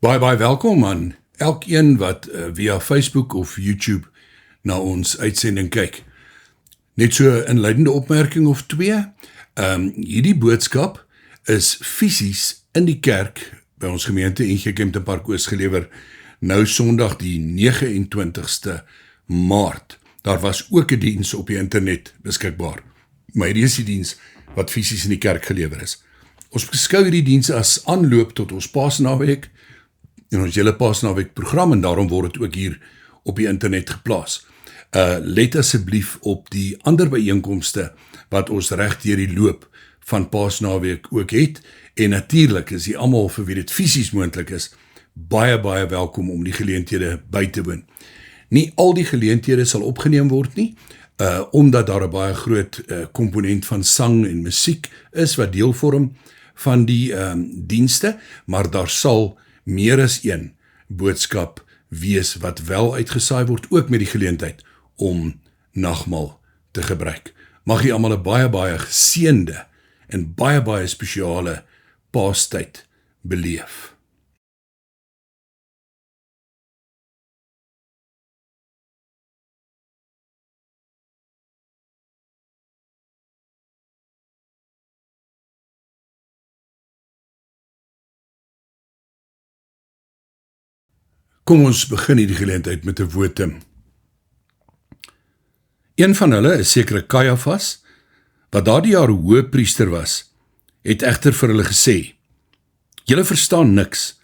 Baie welkom aan elkeen wat via Facebook of YouTube na ons uitsending kyk. Net so 'n inleidende opmerking of twee. Hierdie boodskap is fisies in die kerk by ons gemeente NG Kempton Park Oos gelewer nou Sondag die 29ste Maart. Daar was ook 'n diens op die internet beskikbaar, maar hierdie is die diens wat fisies in die kerk gelewer is. Ons beskou hierdie diens as aanloop tot ons Paasnaweek en ons hele Paasnaweek program, en daarom word dit ook hier op die internet geplaas. Let asseblief op die ander byeenkomste wat ons reg deur die loop van Paasnaweek ook het, en natuurlik is die almal vir wie dit fisies moontlik is, baie welkom om die geleenthede by te woon. Nie al die geleenthede sal opgeneem word nie, omdat daar 'n baie groot komponent van sang en musiek is wat deel vorm van die dienste, maar daar sal meer as een boodskap wees wat wel uitgesaai word, ook met die geleentheid om nagmaal te gebruik. Mag jy almal 'n baie geseënde en baie spesiale Paastyd beleef. Kom ons begin hierdie geleentheid met 'n wotum. Een van hulle, 'n sekere Kajafas, wat daardie jaar hoëpriester was, het egter vir hulle gesê: "Julle verstaan niks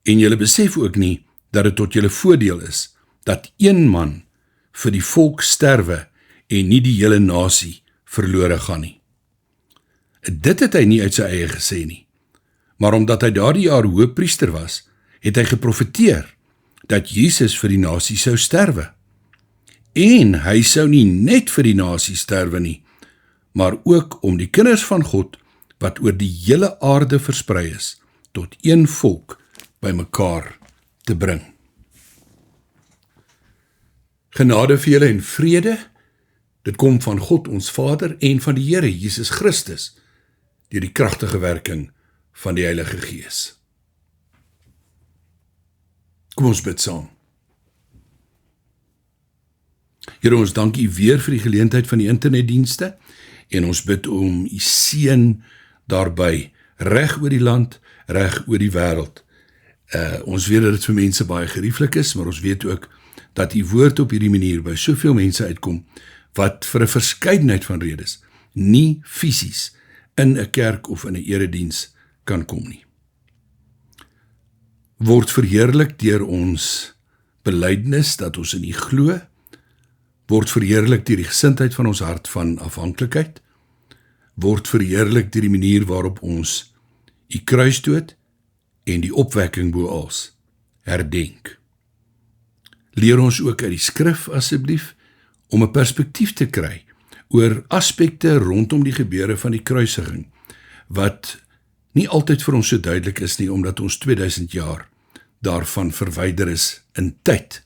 en julle besef ook nie dat dit tot julle voordeel is dat een man vir die volk sterwe en nie die hele nasie verlore gaan nie." Dit het hy nie uit sy eie gesê nie, maar omdat hy daardie jaar hoëpriester was, het hy geprofeteer dat Jesus vir die nasie sou sterwe. En hy sou nie net vir die nasie sterwe nie, maar ook om die kinders van God, wat oor die hele aarde versprei is, tot een volk bymekaar te bring. Genade vir julle en vrede, dit kom van God ons Vader en van die Here Jesus Christus, deur die kragtige werking van die Heilige Gees. Kom ons bid saam. Here, ons dank U weer vir die geleentheid van die internetdienste, en ons bid om U seën daarby, reg oor die land, reg oor die wêreld. Ons weet dat dit vir mense baie gerieflik is, maar ons weet ook dat U woord op hierdie manier by soveel mense uitkom, wat vir 'n verskeidenheid van redes nie fisies in 'n kerk of in 'n erediens kan kom nie. Word verheerlik deur ons belydenis dat ons in U glo, word verheerlik deur die gesindheid van ons hart van afhanklikheid, word verheerlik deur die manier waarop ons U kruisdood en die opwekking bo als herdenk. Leer ons ook uit die skrif asseblief om 'n perspektief te kry oor aspekte rondom die gebeure van die kruisiging, wat nie altyd vir ons so duidelik is nie, omdat ons 2000 jaar daarvan verwyder is in tyd.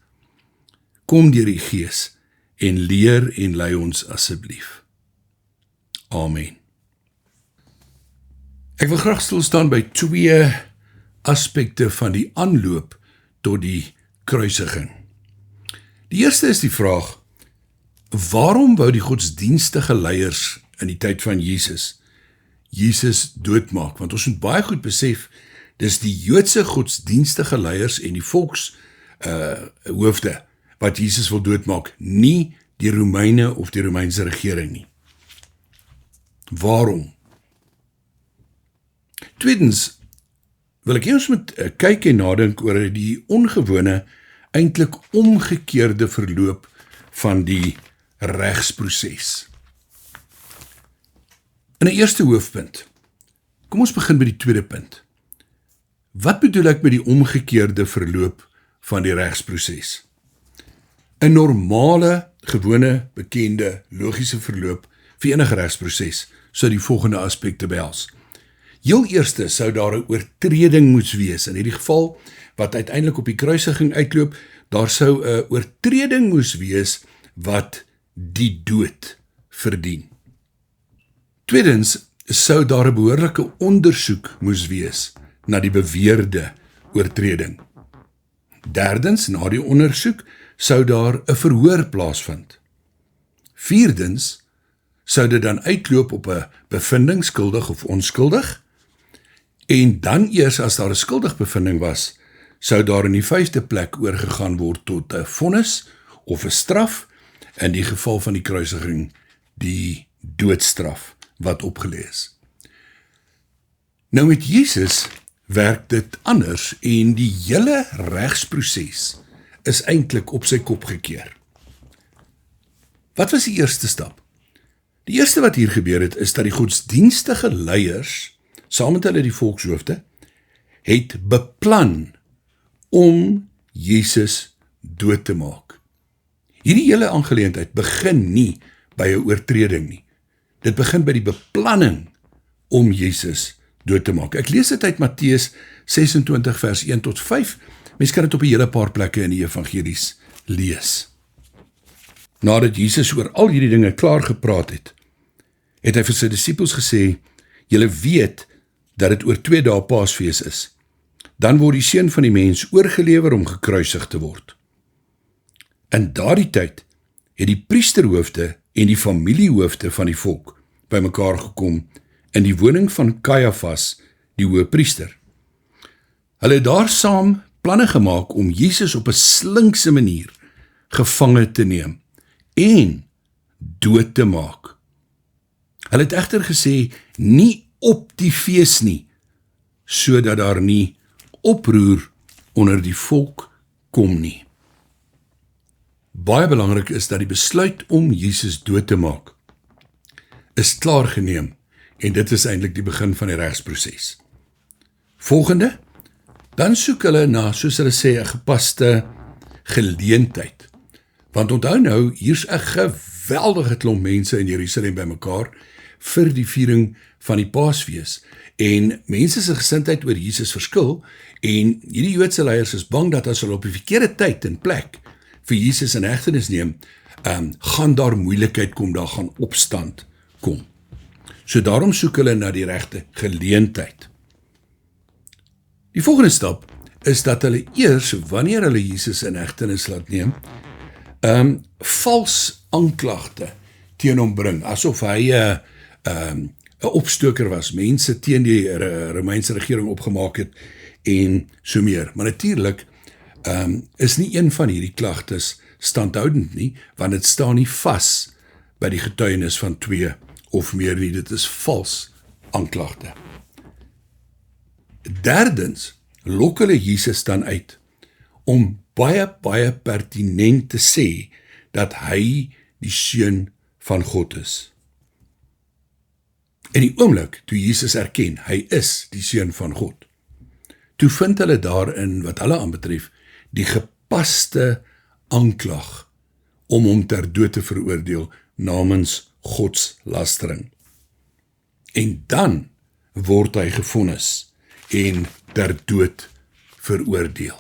Kom deur die Gees en leer en lei ons asseblief. Amen. Ek wil graag stil staan by twee aspekte van die aanloop tot die kruisiging. Die eerste is die vraag: waarom wou die godsdienstige leiers in die tyd van Jesus doodmaak? Want ons moet baie goed besef, dis die Joodse godsdienstige leiers en die volkshoofde wat Jesus wil doodmaak, nie die Romeine of die Romeinse regering nie. Waarom? Tweedens, wil ek ons moet kyk en nadink oor die ongewone, eintlik omgekeerde verloop van die regsproses. In 'n eerste hoofpunt, kom ons begin by die tweede punt. Wat bedoel ek met die omgekeerde verloop van die regsproses? 'n Normale, gewone, bekende, logiese verloop vir enige regsproses sou die volgende aspekte behels. Heel eerste sou daar 'n oortreding moes wees. In hierdie geval, wat uiteindelik op die kruisiging uitloop, daar sou 'n oortreding moes wees wat die dood verdien. Tweedens sou daar 'n behoorlike ondersoek moes wees na die beweerde oortreding. Derdens, na die ondersoek, sou daar 'n verhoor plaasvind. Vierdens, sou dit dan uitloop op 'n bevinding skuldig of onskuldig, en dan eers as daar 'n skuldig bevinding was, sou daar in die 5de plek oorgegaan word tot 'n vonnis of 'n straf, in die geval van die kruisiging die doodstraf wat opgelê is. Nou met Jesus werk dit anders en die hele regsproses is eintlik op sy kop gekeer. Wat was die eerste stap? Die eerste wat hier gebeur het, is dat die godsdienstige leiers, saam met hulle die volkshoofde, het beplan om Jesus dood te maak. Hierdie hele aangeleentheid begin nie by 'n oortreding nie. Dit begin by die beplanning om Jesus dood te maak. Ek lees dit uit Matteus 26 vers 1 tot 5. Mens kan dit op 'n hele paar plekke in die evangelies lees. Nadat Jesus oor al hierdie dinge klaar gepraat het, het hy vir sy disippels gesê, julle weet dat dit oor 2 dae Paasfees is. Dan word die Seun van die Mens oorgelewer om gekruisig te word. In daardie tyd het die priesterhoofde en die familiehoofde van die volk bymekaar gekom in die woning van Kajafas, die hoëpriester. Hulle het daar saam planne gemaak om Jesus op 'n slinkse manier gevange te neem en dood te maak. Hulle het egter gesê, nie op die fees nie, sodat daar nie oproer onder die volk kom nie. Baie belangrik is dat die besluit om Jesus dood te maak is klaar geneem en dit is eintlik die begin van die regsproses. Volgende, dan soek hulle na, soos hulle sê, 'n gepaste geleentheid. Want onthou nou, hier's 'n geweldige klomp mense in Jerusalem bymekaar vir die viering van die Paasfees. En mense se gesindheid oor Jesus verskil en hierdie Joodse leiers is bang dat as hulle op die verkeerde tyd en plek vir Jesus in hegtenis neem, gaan daar moeilikheid kom, daar gaan opstand kom. So daarom soek hulle na die regte geleentheid. Die volgende stap is dat hulle eers, wanneer hulle Jesus in hegtenis laat neem, vals aanklagte teen hom bring, asof hy 'n opstoker was, mense teen die Romeinse regering opgemaak het en so meer. Maar natuurlik is nie een van hierdie klagtes standhoudend nie, want dit staan nie vas by die getuienis van 2 of meer nie, dit is vals aanklagte. Derdens, lok hulle Jesus dan uit om baie pertinent te sê dat hy die Seun van God is. In die oomblik toe Jesus erken, hy is die Seun van God, toe vind hulle daarin, wat hulle aanbetref, die gepaste aanklag om hom ter dood te veroordeel namens godslastering. En dan word hy gevonnis en ter dood veroordeel.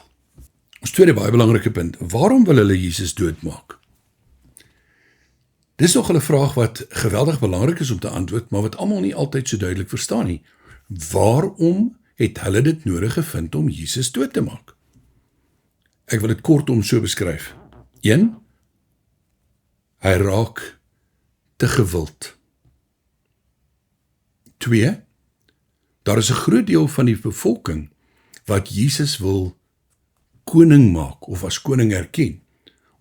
Ons tweede baie belangrike punt, waarom wil hulle Jesus doodmaak? Dis nog 'n vraag wat geweldig belangrik is om te antwoord, maar wat almal nie altyd so duidelik verstaan nie. Waarom het hulle dit nodig gevind om Jesus dood te maak? Ek wil dit kortom so beskryf. 1. Hy raak te gewild. 2. Daar is 'n groot deel van die bevolking wat Jesus wil koning maak of as koning erken.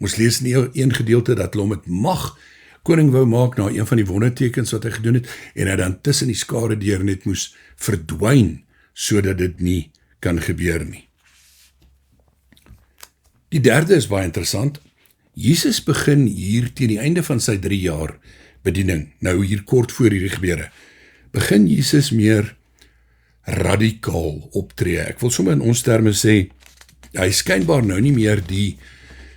Ons lees in een gedeelte dat hulle hom met mag koning wou maak na een van die wondertekens wat hy gedoen het en hy dan tussen die skare deur net moes verdwyn sodat dit nie kan gebeur nie. Die derde is baie interessant. Jesus begin hier teen die einde van sy 3 jaar bediening, nou hier kort voor hierdie gebeure, begin Jesus meer radikaal optree. Ek wil sommer in ons terme sê, hy skynbaar nou nie meer die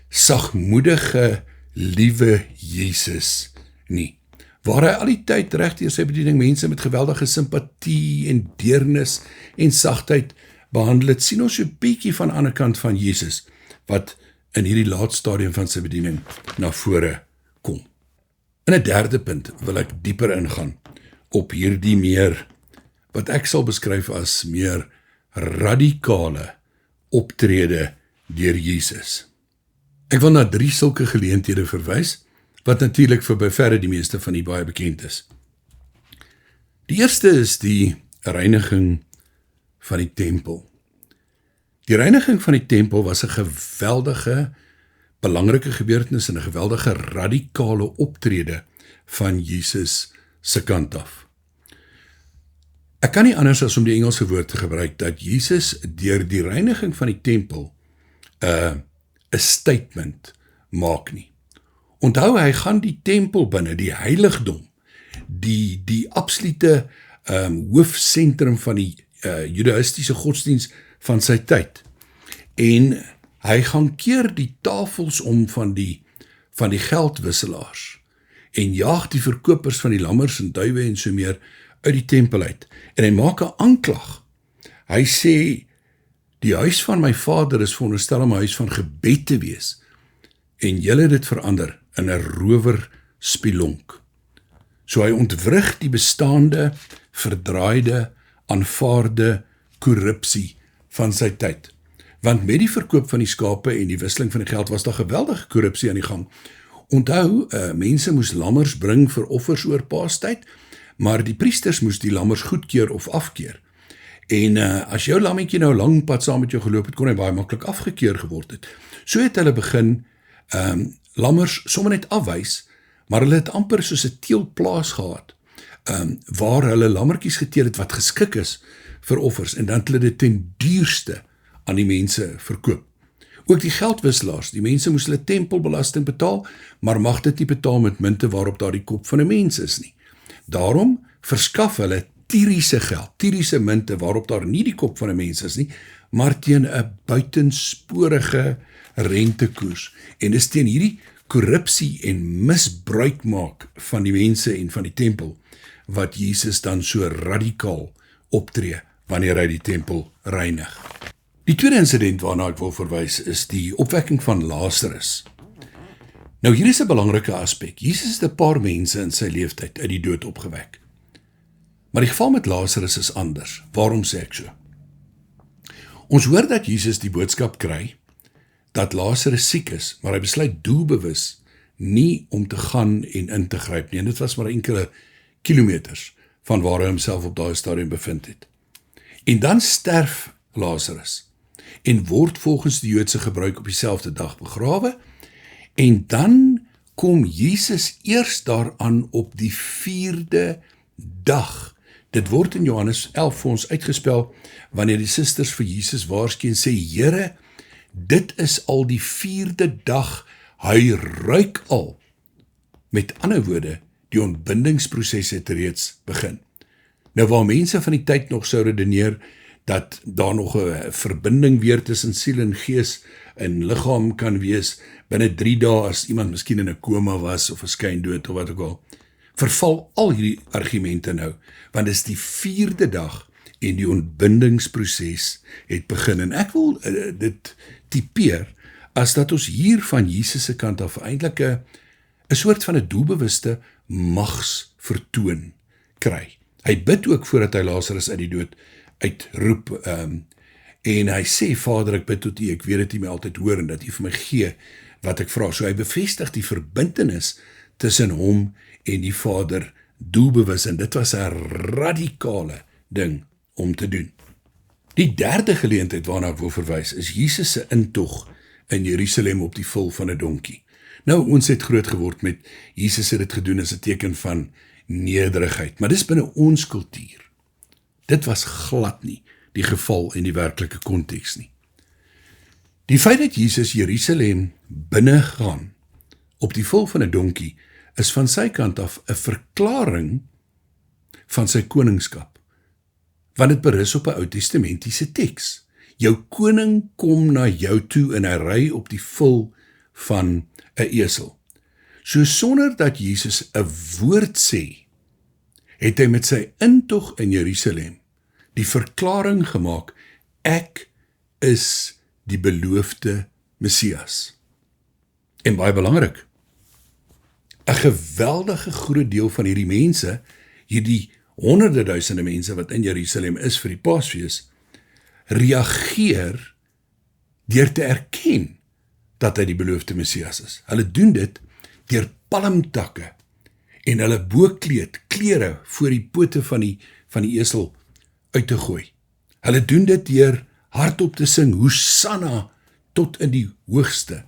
sagmoedige, liewe Jesus nie. Waar hy al die tyd reg deur sy bediening mense met geweldige simpatie en deernis en sagtheid behandel het, sien ons so 'n bietjie van die ander kant van Jesus, wat in hierdie laat stadium van sy bediening na vore kom. In 'n derde punt wil ek dieper ingaan op hierdie meer, wat ek sal beskryf as meer radikale optrede deur Jesus. Ek wil na 3 sulke geleenthede verwys, wat natuurlik vir by verre die meeste van u baie bekend is. Die eerste is die reiniging van die tempel. Die reiniging van die tempel was 'n geweldige, belangrike gebeurtenis en 'n geweldige radikale optrede van Jesus se kant af. Ek kan nie anders as om die Engelse woord te gebruik, dat Jesus deur die reiniging van die tempel 'n statement maak nie. Onthou, hy gaan die tempel binne, die heiligdom, die absolute hoofsentrum van die judaïstiese godsdienst van sy tyd. En hy gaan keer die tafels om van die geldwisselaars en jaag die verkopers van die lammers en duwe en so meer uit die tempel uit. En hy maak 'n aanklag. Hy sê, die huis van my vader is veronderstel om 'n huis van gebed te wees, en julle het dit verander in 'n rowerspelonk. So hy ontwrig die bestaande, verdraaide, aanvaarde korrupsie van sy tyd. Want met die verkoop van die skape en die wisseling van die geld was daar geweldige korrupsie aan die gang. Onthou, mense moes lammers bring vir offers oor Paastyd, maar die priesters moes die lammers goedkeur of afkeer. En as jou lammetjie nou lang pad saam met jou geloop het, kon hy baie maklik afgekeur geword het. So het hulle begin lammers sommer net afwys, maar hulle het amper soos 'n teelplaas gehad, waar hulle lammertjies geteel het wat geskik is vir offers, en dan het hulle dit ten duurste aan die mense verkoop. Ook die geldwisselaars, die mense moes hulle tempelbelasting betaal, maar mag dit nie betaal met munte waarop daar die kop van 'n mens is nie. Daarom verskaf hulle Tyriese geld, Tyriese munte waarop daar nie die kop van 'n mens is nie, maar teen 'n buitensporige rentekoers. En dis teen hierdie korrupsie en misbruik maak van die mense en van die tempel, wat Jesus dan so radikaal optree wanneer hy die tempel reinig. Die tweede insident waarna ek wil verwys is die opwekking van Lazarus. Nou hier is 'n belangrike aspek. Jesus het 'n paar mense in sy lewenstyd uit die dood opgewek. Maar die geval met Lazarus is anders. Waarom sê ek so? Ons hoor dat Jesus die boodskap kry dat Lazarus siek is, maar hy besluit doelbewus nie om te gaan en in te gryp nie. En dit was maar enkele kilometers van waar hy homself op daai stadium bevind het. En dan sterf Lazarus en word volgens die Joodse gebruik op dieselfde dag begrawe, en dan kom Jesus eers daaraan op die 4de dag. Dit word in Johannes 11 vir ons uitgespel, wanneer die susters vir Jesus waarsku en sê, Here, dit is al die 4de dag, hy ruik al. Met ander woorde, die ontbindingsproses het reeds begin. Nou waar mense van die tyd nog sou redeneer, dat daar nog 'n verbinding weer tussen siel en gees en liggaam kan wees, binne 3 dae as iemand miskien in 'n koma was, of 'n skyndood, of wat ook al, verval al hierdie argumente nou, want dit is die 4de dag, en die ontbindingsproses het begin, en ek wil dit typeer, as dat ons hier van Jesus se kant af eintlik 'n soort van 'n doelbewuste magsvertoon kry. Hy bid ook voordat hy Lazarus uit die dood uitroep, en hy sê, Vader, ek bid tot U, ek weet dat U my altyd hoor, en dat U vir my gee wat ek vra. So hy bevestig die verbintenis tussen hom en die Vader doelbewus, en dit was 'n radikale ding om te doen. Die derde geleentheid waarna ek wil verwys, is Jesus se intog in Jerusalem op die vul van 'n donkie. Nou, ons het groot geword met Jesus het dit gedoen as 'n teken van nederigheid, maar dis binne ons kultuur. Dit was glad nie die geval in die werklike konteks nie. Die feit dat Jesus Jerusalem binne gaan op die vul van 'n donkie is van sy kant af 'n verklaring van sy koningskap, want dit berus op 'n Ou Testamentiese teks. Jou koning kom na jou toe en hy ry op die vul van 'n esel. So sonder dat Jesus 'n woord sê, het hy met sy intog in Jerusalem die verklaring gemaak, ek is die beloofde Messias. En baie belangrik, 'n geweldige groot deel van hierdie mense, hierdie honderde duisende mense wat in Jerusalem is vir die Paasfees, reageer deur te erken dat hy die beloofde Messias is. Hulle doen dit deur palmtakke en hulle boekleed, klere voor die pote van die esel uit te gooi. Hulle doen dit deur hardop te sing, Hosanna tot in die hoogste,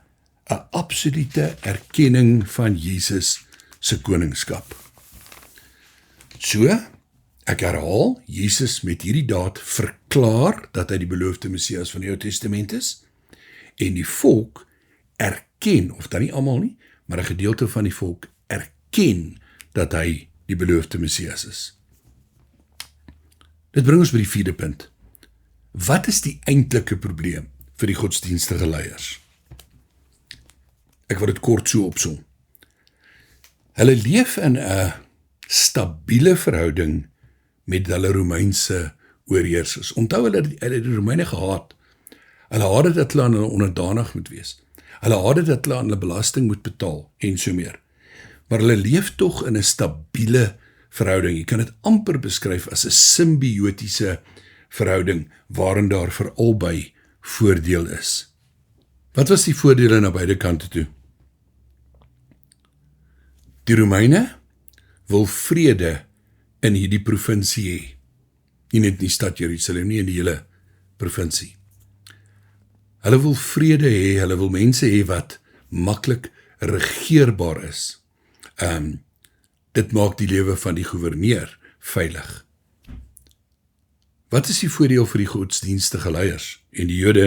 'n absolute erkenning van Jesus se koningskap. So, ek herhaal, Jesus met hierdie daad verklaar dat hy die beloofde Messias van die Ou Testament is, en die volk erken, of dan nie almal nie, maar 'n gedeelte van die volk erken dat hy die beloofde Messias is. Dit bring ons by die 4de punt. Wat is die eintlike probleem vir die godsdienstige leiers? Ek wil dit kort so opsom. Hulle leef in 'n stabiele verhouding met hulle Romeinse oorheersers. Onthou hulle het die Romeine gehaat. Hulle haat dit dat hulle aan hulle onderdanig moet wees. Hulle haat dit dat hulle aan hulle belasting moet betaal en so meer. Maar hulle leef tog in 'n stabiele verhouding. Jy kan dit amper beskryf as 'n simbiotiese verhouding waarin daar vir albei voordeel is. Wat was die voordele na beide kante toe? Die Romeine wil vrede in hierdie provinsie hê. Nie net in die stad Jerusalem nie, in die hele provinsie. Hulle wil vrede hê, hulle wil mense hê wat maklik regeerbaar is. Dit maak die lewe van die gouverneur veilig. Wat is die voordeel vir die godsdienstige leiers en die Jode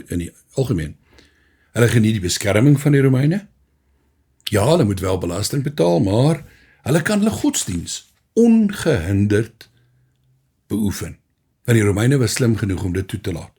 in die algemeen? Hulle geniet die beskerming van die Romeine. Ja, hulle moet wel belasting betaal, maar hulle kan hulle godsdiens ongehinderd beoefen. Want die Romeine was slim genoeg om dit toe te laat.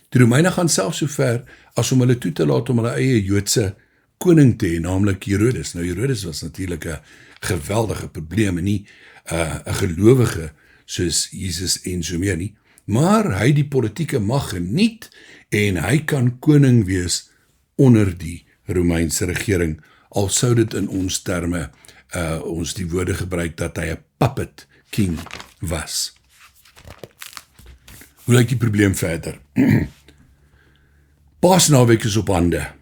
Die Romeine gaan selfs so ver as om hulle toe te laat om hulle eie Joodse koning te hê, naamlik Herodes. Nou Herodes was natuurlik 'n geweldige probleem en nie 'n gelowige soos Jesus en so meer nie, maar hy die politieke mag geniet en hy kan koning wees onder die Romeinse regering, al sou dit in ons terme ons die woorde gebruik dat hy 'n puppet king was. Hoe lyk die probleem verder? Paasnaweek is op hande.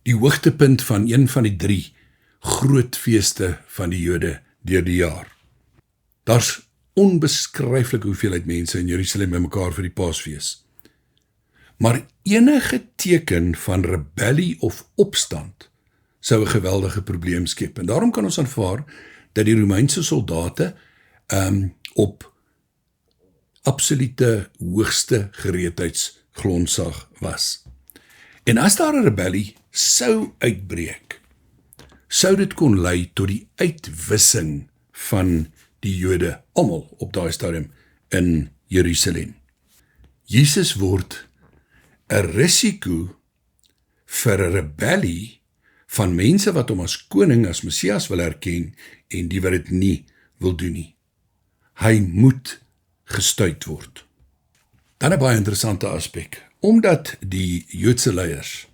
Die hoogtepunt van een van die 3 groot feeste van die Jode deur die jaar. Daar's onbeskryflike hoeveelheid mense in Jerusalem bymekaar vir die Paasfees. Maar enige teken van rebellie of opstand sou 'n geweldige probleem skep. En daarom kan ons aanvaar dat die Romeinse soldate op absolute hoogste gereedheidsgrondsag was. En as daar 'n rebellie sou uitbreek, sou dit kon lei tot die uitwissing van die Jode, almal op daai stadium in Jerusalem. Jesus word 'n risiko vir 'n rebellie van mense wat hom as koning, as Messias wil erken en die wat dit nie wil doen nie. Hy moet gestuit word. Dan 'n baie interessante aspek. Omdat die Joodse leiers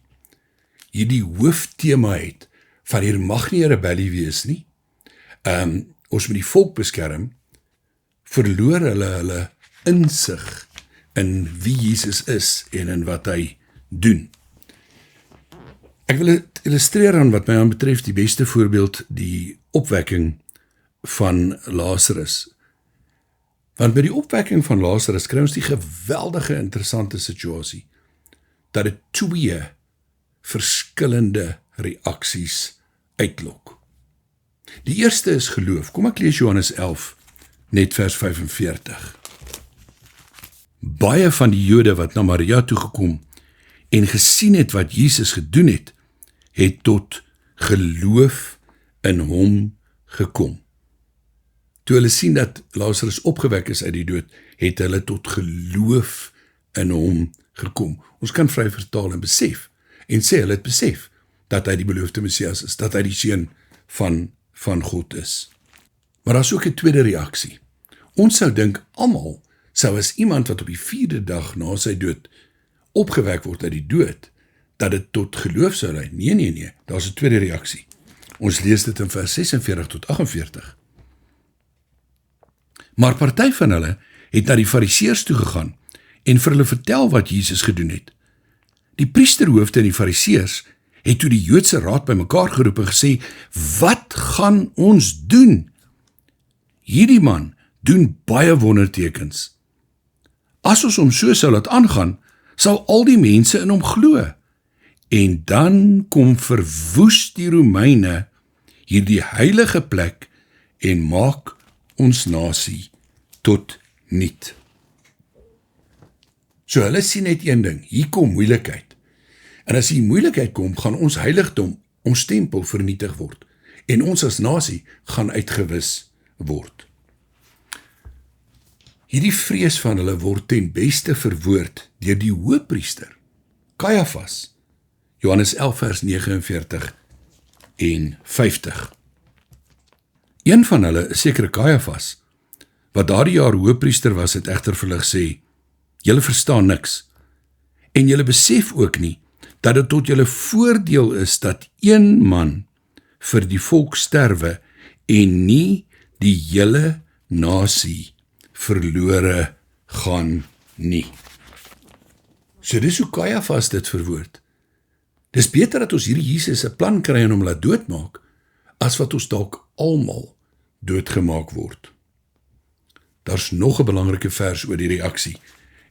hierdie hooftema het van hier mag nie 'n rebellie wees nie, ons moet die volk beskerm, verloor hulle insig in wie Jesus is en in wat hy doen. Ek wil dit illustreer aan wat my aanbetref die beste voorbeeld, die opwekking van Lazarus. Want by die opwekking van Lazarus kry ons die geweldige interessante situasie, dat dit 2 verskillende reaksies uitlok. Die eerste is geloof. Kom ek lees Johannes 11, net vers 45. Baie van die Jode wat na Maria toegekom en gesien het wat Jesus gedoen het, het tot geloof in hom gekom. Toe hulle sien dat Lazarus opgewek is uit die dood, het hulle tot geloof in hom gekom. Ons kan vry vertaal en besef, en sê hulle het besef, dat hy die beloofde Messias is, dat hy die seun van God is. Maar daar is ook 'n tweede reaksie. Ons sou dink, almal sou as iemand wat op die 4de dag na sy dood opgewek word uit die dood, dat dit tot geloof sou lei. Nee, daar is 'n tweede reaksie. Ons lees dit in vers 46 tot 48. Maar party van hulle het na die Fariseërs toe gegaan en vir hulle vertel wat Jesus gedoen het. Die priesterhoofde en die fariseërs het toe die Joodse raad bymekaar geroep en gesê, wat gaan ons doen? Hierdie man doen baie wondertekens. As ons hom so sou laat aangaan, sal al die mense in hom glo. En dan kom verwoes die Romeine hierdie heilige plek en maak ons nasie tot niet. So hulle sien net een ding, hier kom moeilikheid. En as die moeilikheid kom, gaan ons heiligdom, ons tempel vernietig word. En ons as nasie gaan uitgewis word. Hierdie vrees van hulle word ten beste verwoord deur die hoëpriester, Kajafas, Johannes 11 vers 49 en 50. Een van hulle, 'n sekere Kajafas, wat daardie jaar hoëpriester was, het egter vir hulle gesê, julle verstaan niks, en julle besef ook nie, dat dit tot julle voordeel is, dat een man vir die volk sterwe, en nie die hele nasie verlore gaan nie. So dis hoe Kajafas dit verwoord. Dis beter dat ons hierdie Jesus 'n plan kry en hom laat doodmaak, as wat ons dalk almal doodgemaak word. Daar's nog 'n belangrike vers oor die reaksie,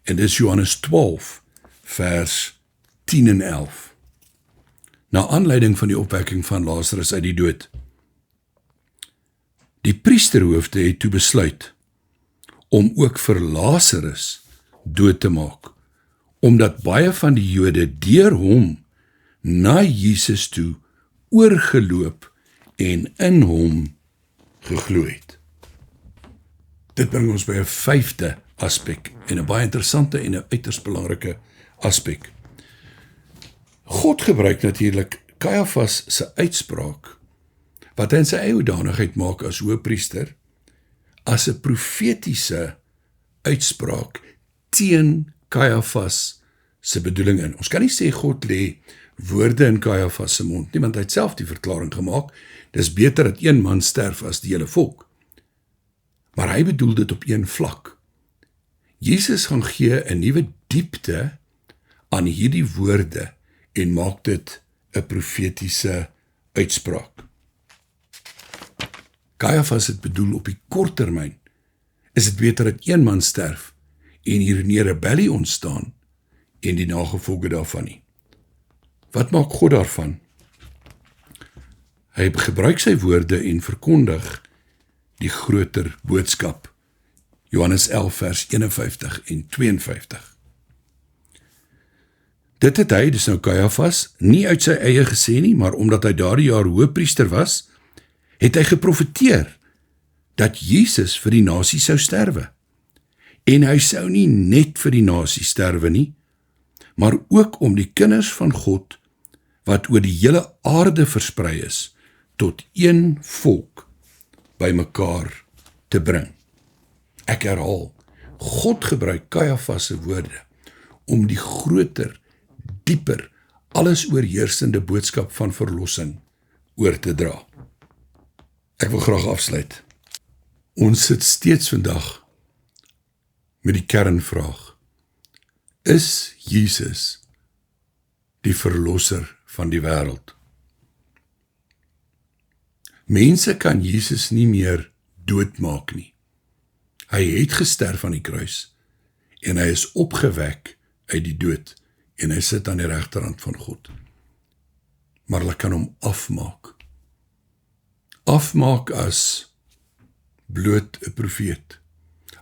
en dis Johannes 12, vers 10 en 11. Na aanleiding van die opwekking van Lazarus uit die dood. Die priesterhoofde het toe besluit om ook vir Lazarus dood te maak, omdat baie van die Jode deur hom na Jesus toe oorgeloop en in hom geglo het. Dit bring ons by 'n 5de aspek, en 'n baie interessante en 'n uiters belangrike aspek. God gebruik natuurlik Kajafas se uitspraak, wat hy in sy eie hoedanigheid maak as hoëpriester, as 'n profetiese uitspraak teen Kajafas se bedoeling in. Ons kan nie sê God lê woorde in Kajafas se mond nie, want hy het self die verklaring gemaak, dis beter dat een man sterf as die hele volk. Maar hy bedoel dit op een vlak. Jesus gaan gee 'n nuwe diepte aan hierdie woorde en maak dit 'n profetiese uitspraak. Kajafas het bedoel op die kort termyn, is dit beter dat een man sterf en hier nie rebellie ontstaan en die nagevolge daarvan nie. Wat maak God daarvan? Hy gebruik sy woorde en verkondig die groter boodskap. Johannes 11 vers 51 en 52. Dit het hy, dis nou Kajafas, nie uit sy eie gesê nie, maar omdat hy daardie jaar hoëpriester was, het hy geprofeteer dat Jesus vir die nasie sou sterwe. En hy sou nie net vir die nasie sterwe nie, maar ook om die kinders van God, wat oor die hele aarde versprei is, tot een volk bymekaar te bring. Ek herhaal, God gebruik Kajafas se woorde om die groter, dieper, alles oorheersende boodskap van verlossing oor te dra. Ek wil graag afsluit. Ons sit steeds vandag met die kernvraag: is Jesus die verlosser van die wêreld? Mense kan Jesus nie meer doodmaak nie. Hy het gesterf aan die kruis en hy is opgewek uit die dood en hy sit aan die regterhand van God. Maar hulle kan hom afmaak. Afmaak as bloot 'n profeet.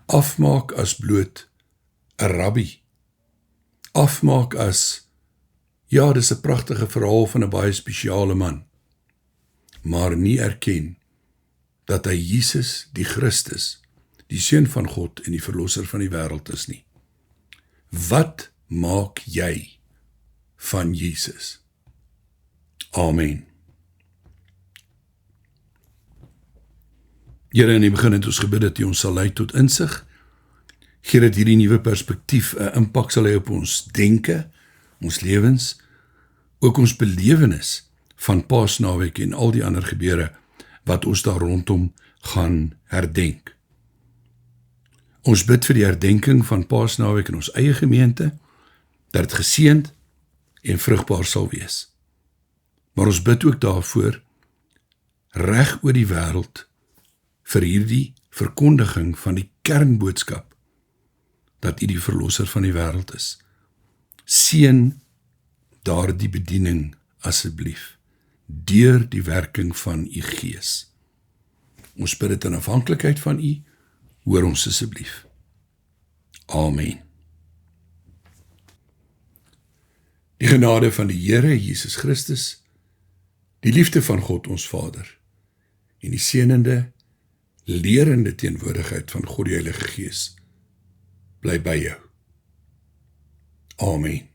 Afmaak as bloot 'n rabbi. Afmaak as, ja, dis 'n pragtige verhaal van 'n baie spesiale man, maar nie erken dat hy Jesus, die Christus, die Seun van God en die Verlosser van die wêreld is nie. Wat maak jy van Jesus? Amen. Here, in die begin het ons gebid dat U ons sal lei tot insig. Gee dat hierdie nuwe perspektief 'n impak sal hê op ons denke, ons lewens, ook ons belewenis van Paasnaweek en al die ander gebeure wat ons daar rondom gaan herdenk. Ons bid vir die herdenking van Paasnaweek in ons eie gemeente, dat dit geseënd en vrugbaar sal wees. Maar ons bid ook daarvoor, reg oor die wêreld, vir hierdie verkondiging van die kernboodskap, dat U die verlosser van die wêreld is. Seën daardie bediening asseblief, deur die werking van U Gees. Ons bid dit in afhanklikheid van U, hoor ons asseblief. Amen. Die genade van die Here Jesus Christus, die liefde van God ons Vader, en die seënende, lerende teenwoordigheid van God die Heilige Gees, bly by jou. Amen.